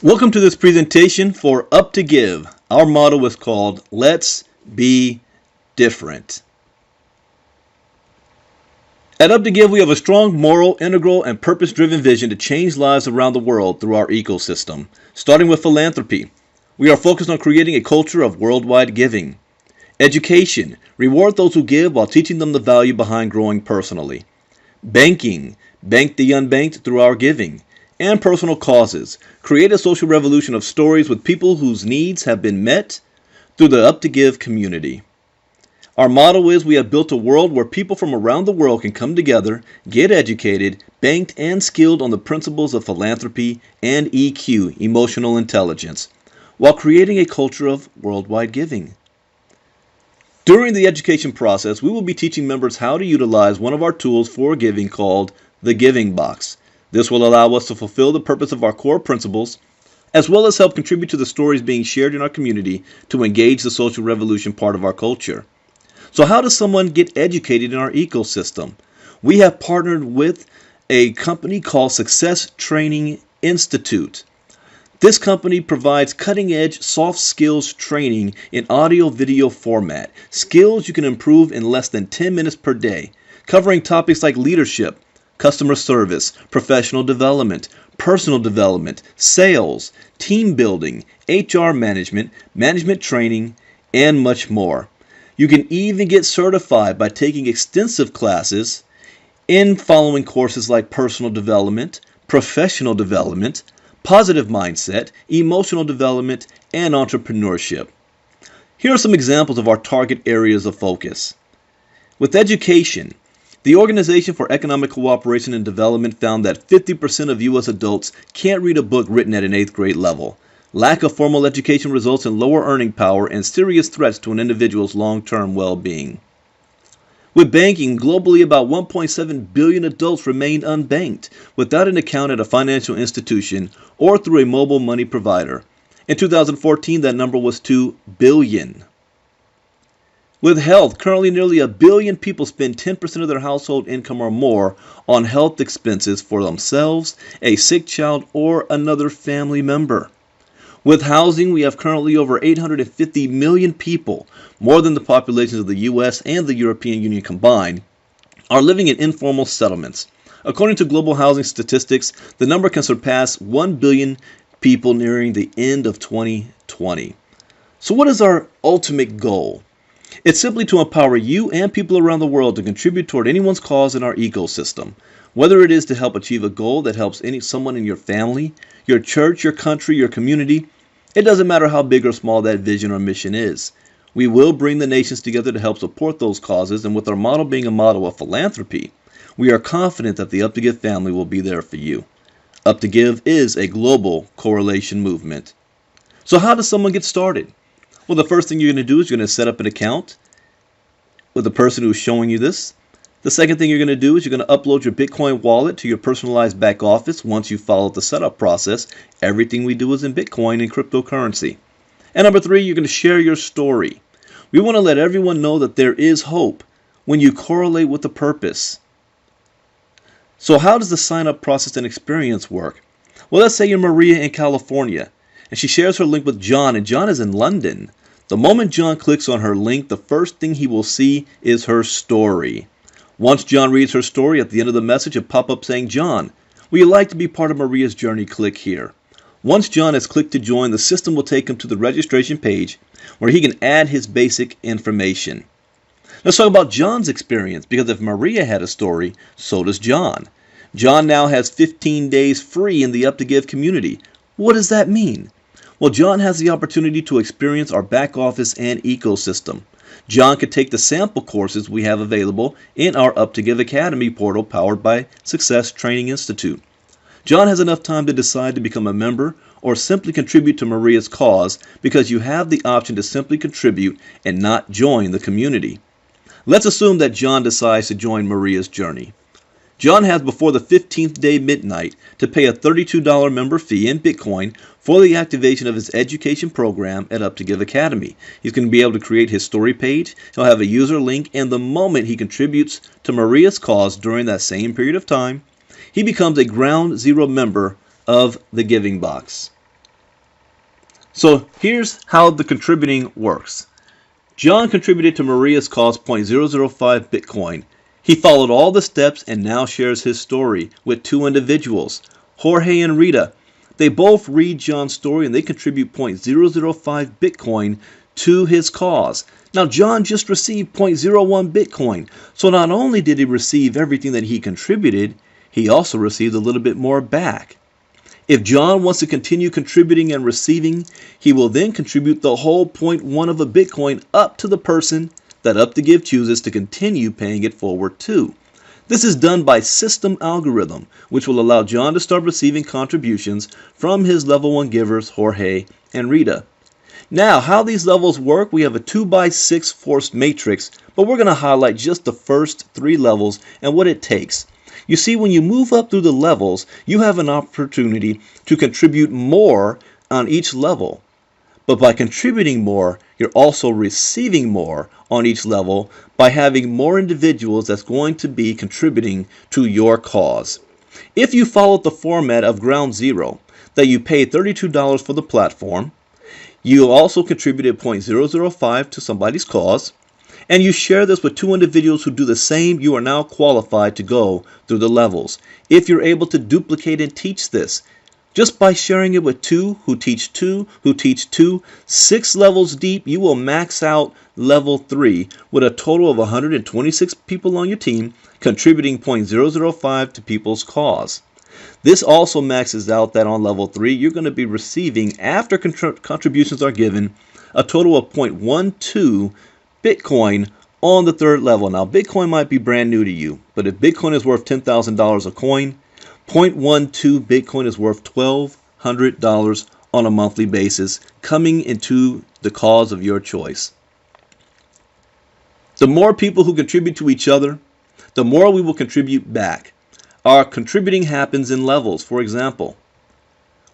Welcome to this presentation for UP2GIVE. Our motto is called Let's Be Different. At UP2GIVE, we have a strong moral, integral, and purpose-driven vision to change lives around the world through our ecosystem. Starting with philanthropy, we are focused on creating a culture of worldwide giving. Education, reward those who give while teaching them the value behind growing personally. Banking, bank the unbanked through our giving. And personal causes, create a social revolution of stories with people whose needs have been met through the UP2GIVE community. Our motto is we have built a world where people from around the world can come together, get educated, banked, and skilled on the principles of philanthropy and EQ, emotional intelligence, while creating a culture of worldwide giving. During the education process, we will be teaching members how to utilize one of our tools for giving called the Giving Box. This will allow us to fulfill the purpose of our core principles, as well as help contribute to the stories being shared in our community to engage the social revolution part of our culture. So how does someone get educated in our ecosystem? We have partnered with a company called Success Training Institute. This company provides cutting-edge soft skills training in audio-video format, skills you can improve in less than 10 minutes per day, covering topics like leadership, customer service, professional development, personal development, sales, team building, HR management, management training, and much more. You can even get certified by taking extensive classes in following courses like personal development, professional development, positive mindset, emotional development, and entrepreneurship. Here are some examples of our target areas of focus. With education, the Organization for Economic Cooperation and Development found that 50% of U.S. adults can't read a book written at an 8th grade level. Lack of formal education results in lower earning power and serious threats to an individual's long-term well-being. With banking, globally about 1.7 billion adults remain unbanked without an account at a financial institution or through a mobile money provider. In 2014, that number was 2 billion. With health, currently nearly 1 billion people spend 10% of their household income or more on health expenses for themselves, a sick child, or another family member. With housing, we have currently over 850 million people, more than the populations of the U.S. and the European Union combined, are living in informal settlements. According to global housing statistics, the number can surpass 1 billion people nearing the end of 2020. So what is our ultimate goal? It's simply to empower you and people around the world to contribute toward anyone's cause in our ecosystem. Whether it is to help achieve a goal that helps someone in your family, your church, your country, your community, it doesn't matter how big or small that vision or mission is. We will bring the nations together to help support those causes, and with our model being a model of philanthropy, we are confident that the UP2GIVE family will be there for you. UP2GIVE is a global correlation movement. So how does someone get started? Well, the first thing you're going to do is you're going to set up an account with the person who's showing you this. The second thing you're going to do is you're going to upload your Bitcoin wallet to your personalized back office. Once you follow the setup process, everything we do is in Bitcoin and cryptocurrency. And number 3, you're going to share your story. We want to let everyone know that there is hope when you correlate with the purpose. So how does the sign-up process and experience work? Well, let's say you're Maria in California, and she shares her link with John, and John is in London. The moment John clicks on her link, the first thing he will see is her story. Once John reads her story, at the end of the message, a pop-up saying, "John, would you like to be part of Maria's journey? Click here." Once John has clicked to join, the system will take him to the registration page where he can add his basic information. Let's talk about John's experience, because if Maria had a story, so does John. John now has 15 days free in the UP2GIVE community. What does that mean? Well, John has the opportunity to experience our back office and ecosystem. John could take the sample courses we have available in our UP2GIVE Academy portal powered by Success Training Institute. John has enough time to decide to become a member or simply contribute to Maria's cause, because you have the option to simply contribute and not join the community. Let's assume that John decides to join Maria's journey. John has before the 15th day midnight to pay a $32 member fee in Bitcoin for the activation of his education program at UP2GIVE Academy. He's going to be able to create his story page. He'll have a user link, and the moment he contributes to Maria's cause during that same period of time, he becomes a ground zero member of the Giving Box. So here's how the contributing works. John contributed to Maria's cause 0.005 Bitcoin. He followed all the steps and now shares his story with two individuals, Jorge and Rita. They both read John's story and they contribute 0.005 Bitcoin to his cause. Now John just received 0.01 Bitcoin, so not only did he receive everything that he contributed, he also received a little bit more back. If John wants to continue contributing and receiving, he will then contribute the whole 0.1 of a Bitcoin up to the person that UP2GIVE chooses to continue paying it forward to. This is done by system algorithm, which will allow John to start receiving contributions from his level 1 givers, Jorge and Rita. Now, how these levels work, we have a 2x6 forced matrix, but we're going to highlight just the first 3 levels and what it takes. You see, when you move up through the levels, you have an opportunity to contribute more on each level. But by contributing more, you're also receiving more on each level by having more individuals that's going to be contributing to your cause. If you followed the format of Ground Zero, that you paid $32 for the platform, you also contributed 0.005 to somebody's cause, and you share this with 2 individuals who do the same, you are now qualified to go through the levels. If you're able to duplicate and teach this, just by sharing it with 2 who teach 2 who teach 2, 6 levels deep, you will max out level 3 with a total of 126 people on your team contributing 0.005 to people's cause. This also maxes out that on level 3, you're going to be receiving, after contributions are given, a total of 0.12 Bitcoin on the 3rd level. Now, Bitcoin might be brand new to you, but if Bitcoin is worth $10,000 a coin, 0.12 Bitcoin is worth $1,200 on a monthly basis, coming into the cause of your choice. The more people who contribute to each other, the more we will contribute back. Our contributing happens in levels. For example,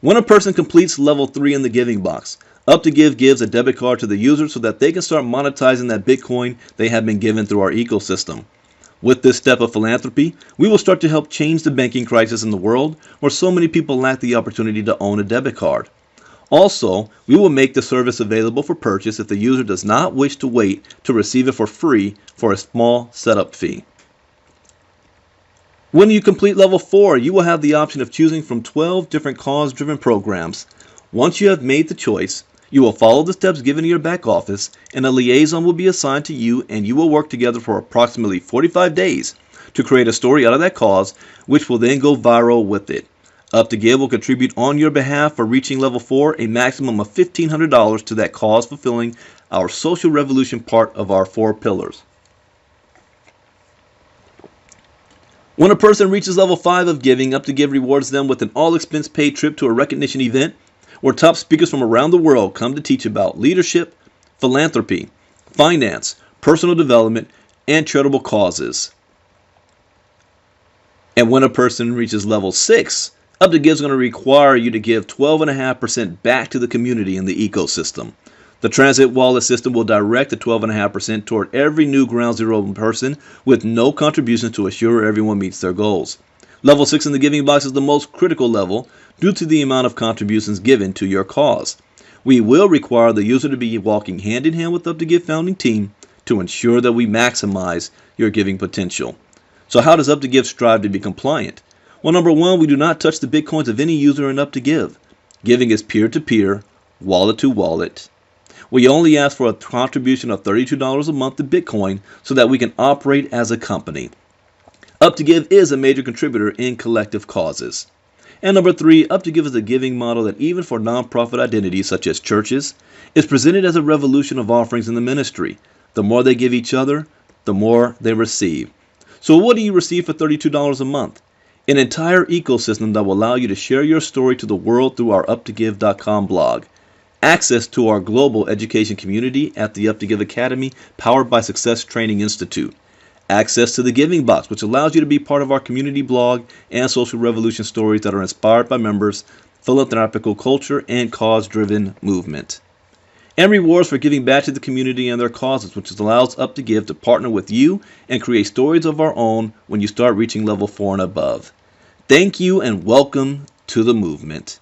when a person completes level 3 in the giving box, UP2GIVE gives a debit card to the user so that they can start monetizing that Bitcoin they have been given through our ecosystem. With this step of philanthropy, we will start to help change the banking crisis in the world where so many people lack the opportunity to own a debit card. Also, we will make the service available for purchase if the user does not wish to wait to receive it for free for a small setup fee. When you complete level 4, you will have the option of choosing from 12 different cause-driven programs. Once you have made the choice, you will follow the steps given to your back office, and a liaison will be assigned to you, and you will work together for approximately 45 days to create a story out of that cause, which will then go viral with it. UP2GIVE will contribute on your behalf for reaching level 4 a maximum of $1,500 to that cause, fulfilling our social revolution part of our 4 pillars. When a person reaches level 5 of giving, UP2GIVE rewards them with an all-expense-paid trip to a recognition event where top speakers from around the world come to teach about leadership, philanthropy, finance, personal development, and charitable causes. And when a person reaches level 6, UP2GIVE is going to require you to give 12.5% back to the community in the ecosystem. The Transit Wallet system will direct the 12.5% toward every new Ground Zero person with no contributions to assure everyone meets their goals. Level 6 in the giving box is the most critical level due to the amount of contributions given to your cause. We will require the user to be walking hand in hand with UP2GIVE founding team to ensure that we maximize your giving potential. So how does UP2GIVE strive to be compliant? Well, number 1, we do not touch the Bitcoins of any user in UP2GIVE. Giving is peer-to-peer, wallet-to-wallet. We only ask for a contribution of $32 a month to Bitcoin so that we can operate as a company. UP2GIVE is a major contributor in collective causes. And number 3, UP2GIVE is a giving model that even for nonprofit identities such as churches, is presented as a revolution of offerings in the ministry. The more they give each other, the more they receive. So what do you receive for $32 a month? An entire ecosystem that will allow you to share your story to the world through our UP2GIVE.com blog. Access to our global education community at the UP2GIVE Academy, powered by Success Training Institute. Access to the Giving Box, which allows you to be part of our community blog and social revolution stories that are inspired by members, philanthropical culture, and cause-driven movement. And rewards for giving back to the community and their causes, which allows UP2GIVE to partner with you and create stories of our own when you start reaching level 4 and above. Thank you and welcome to the movement.